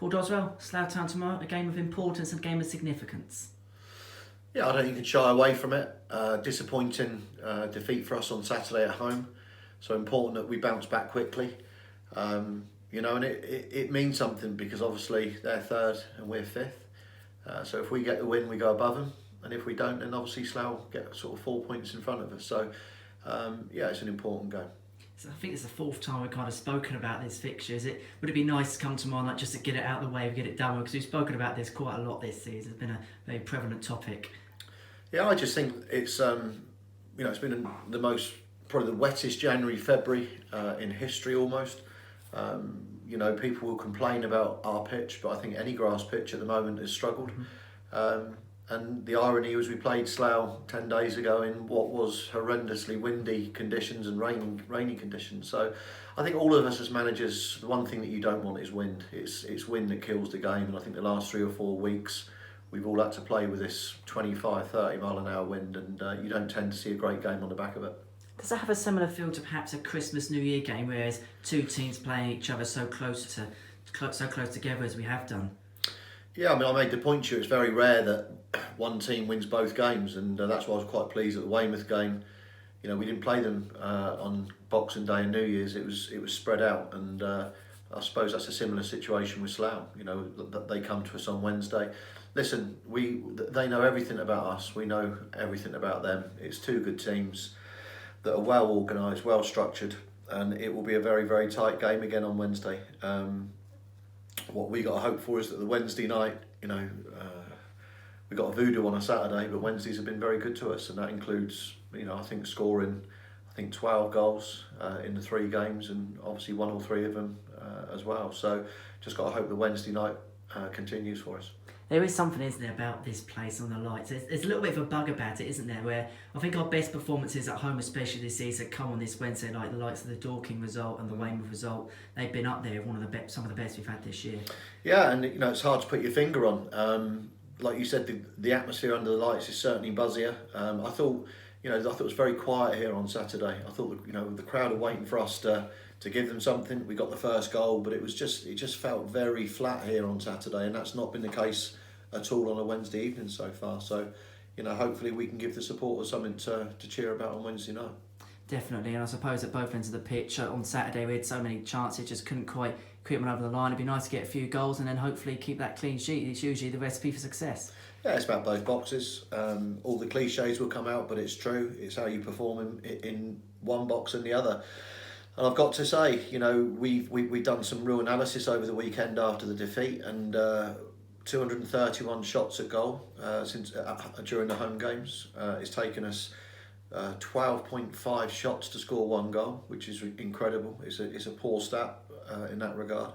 Paul Doswell, Slough Town tomorrow, a game of importance and a game of significance. Yeah, I don't think you can shy away from it. Disappointing defeat for us on Saturday at home. So important that we bounce back quickly. And it means something because obviously they're third and we're fifth. So if we get the win, we go above them. And if we don't, then obviously Slough get sort of 4 points in front of us. So, it's an important game. So I think it's the fourth time we've kind of spoken about this fixture. Would it be nice to come tomorrow night just to get it out of the way, get it done with? Because we've spoken about this quite a lot this season. It's been a very prevalent topic. Yeah, I just think it's it's been probably the wettest January, February in history almost. People will complain about our pitch, but I think any grass pitch at the moment has struggled. And the irony was we played Slough 10 days ago in what was horrendously windy conditions and rainy conditions. So I think all of us as managers, the one thing that you don't want is wind. It's wind that kills the game, and I think the last 3 or 4 weeks we've all had to play with this 25, 30 mile an hour wind, and you don't tend to see a great game on the back of it. Does that have a similar feel to perhaps a Christmas New Year game, whereas two teams playing each other so close together as we have done? Yeah, I made the point to you, it's very rare that one team wins both games, and that's why I was quite pleased at the Weymouth game. We didn't play them on Boxing Day and New Year's. It was spread out, and I suppose that's a similar situation with Slough. They come to us on Wednesday. Listen, they know everything about us. We know everything about them. It's two good teams that are well organised, well structured, and it will be a very, very tight game again on Wednesday. What we got to hope for is that the Wednesday night, we got a voodoo on a Saturday, but Wednesdays have been very good to us, and that includes, I think scoring, 12 goals in the 3 games, and obviously 1 or 3 of them as well. So just got to hope the Wednesday night continues for us. There is something, isn't there, about this place on the lights. There's a little bit of a bug about it, isn't there? Where I think our best performances at home, especially this season, come on this Wednesday night. The likes of the Dorking result and the Weymouth result, they've been up there, some of the best we've had this year. Yeah, and it's hard to put your finger on. Like you said, the atmosphere under the lights is certainly buzzier. I thought it was very quiet here on Saturday. I thought the crowd were waiting for us to give them something. We got the first goal, but it just felt very flat here on Saturday, and that's not been the case at all on a Wednesday evening so far. So, hopefully we can give the supporters something to cheer about on Wednesday night. Definitely, and I suppose at both ends of the pitch on Saturday we had so many chances, just couldn't quite creep them over the line. It'd be nice to get a few goals and then hopefully keep that clean sheet. It's usually the recipe for success. Yeah, it's about both boxes. All the cliches will come out, but it's true. It's how you perform in one box and the other. And I've got to say, we've done some real analysis over the weekend after the defeat, and 231 shots at goal since during the home games. It's taken us 12.5 shots to score 1 goal, which is incredible. It's a poor stat in that regard.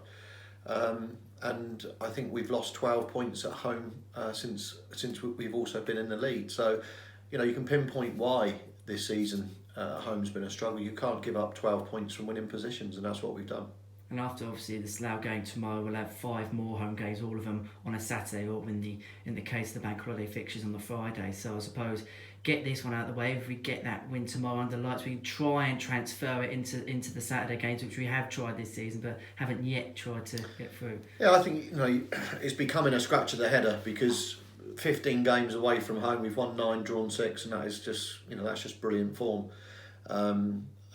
And I think we've lost 12 points at home since we've also been in the lead. So, you can pinpoint why this season at home's been a struggle. You can't give up 12 points from winning positions, and that's what we've done. And after obviously the Slough game tomorrow, we'll have 5 more home games, all of them on a Saturday, or in the case of the bank holiday fixtures on the Friday. So I suppose get this one out of the way. If we get that win tomorrow under lights, we can try and transfer it into the Saturday games, which we have tried this season, but haven't yet tried to get through. Yeah, I think it's becoming a scratch of the header because 15 games away from home, we've won 9, drawn 6, and that is just that's just brilliant form.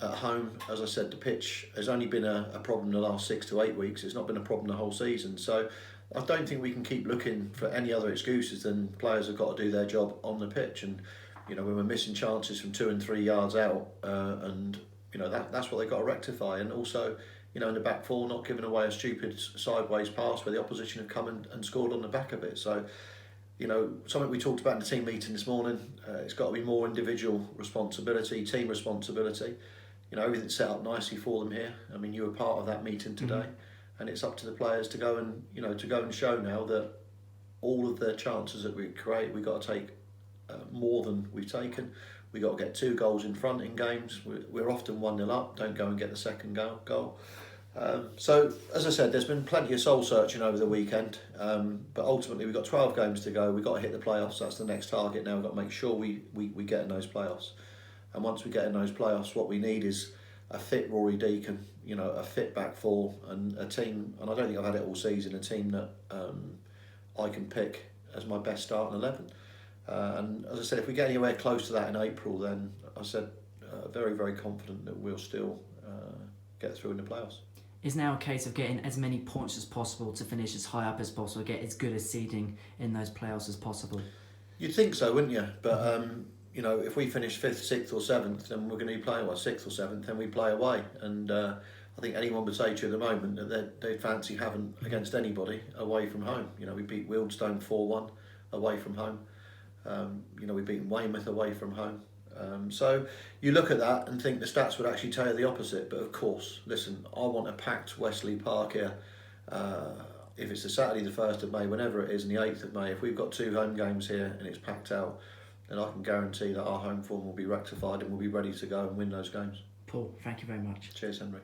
At home, as I said, the pitch has only been a problem the last 6 to 8 weeks. It's not been a problem the whole season. So I don't think we can keep looking for any other excuses than players have got to do their job on the pitch. And when we're missing chances from 2 and 3 yards out, and that's what they've got to rectify. And also, in the back 4, not giving away a stupid sideways pass where the opposition have come and scored on the back of it. So, something we talked about in the team meeting this morning. It's got to be more individual responsibility, team responsibility. Everything's set up nicely for them here. I mean, you were part of that meeting today, and it's up to the players to go and show now that all of the chances that we create, we've got to take more than we've taken. We've got to get 2 goals in front in games. We're often 1-0 up. Don't go and get the second goal. So, as I said, there's been plenty of soul searching over the weekend, but ultimately we've got 12 games to go. We've got to hit the playoffs. That's the next target now. We've got to make sure we get in those playoffs. And once we get in those playoffs, what we need is a fit Rory Deacon, a fit back four, and a team, and I don't think I've had it all season, a team that I can pick as my best starting 11. And as I said, if we get anywhere close to that in April, then I said very, very confident that we'll still get through in the playoffs. Is now a case of getting as many points as possible to finish as high up as possible, get as good a seeding in those playoffs as possible? You'd think so, wouldn't you? But if we finish 5th, 6th or 7th, then we're going to be playing 6th or 7th, then we play away. And I think anyone would say to you at the moment that they fancy having against anybody away from home. We beat Wealdstone 4-1 away from home. We've beaten Weymouth away from home. So you look at that and think the stats would actually tell you the opposite. But of course, listen, I want a packed Wesley Park here. If it's the Saturday the 1st of May, whenever it is, and the 8th of May, if we've got 2 home games here and it's packed out, then I can guarantee that our home form will be rectified and we'll be ready to go and win those games. Paul, thank you very much. Cheers, Henry.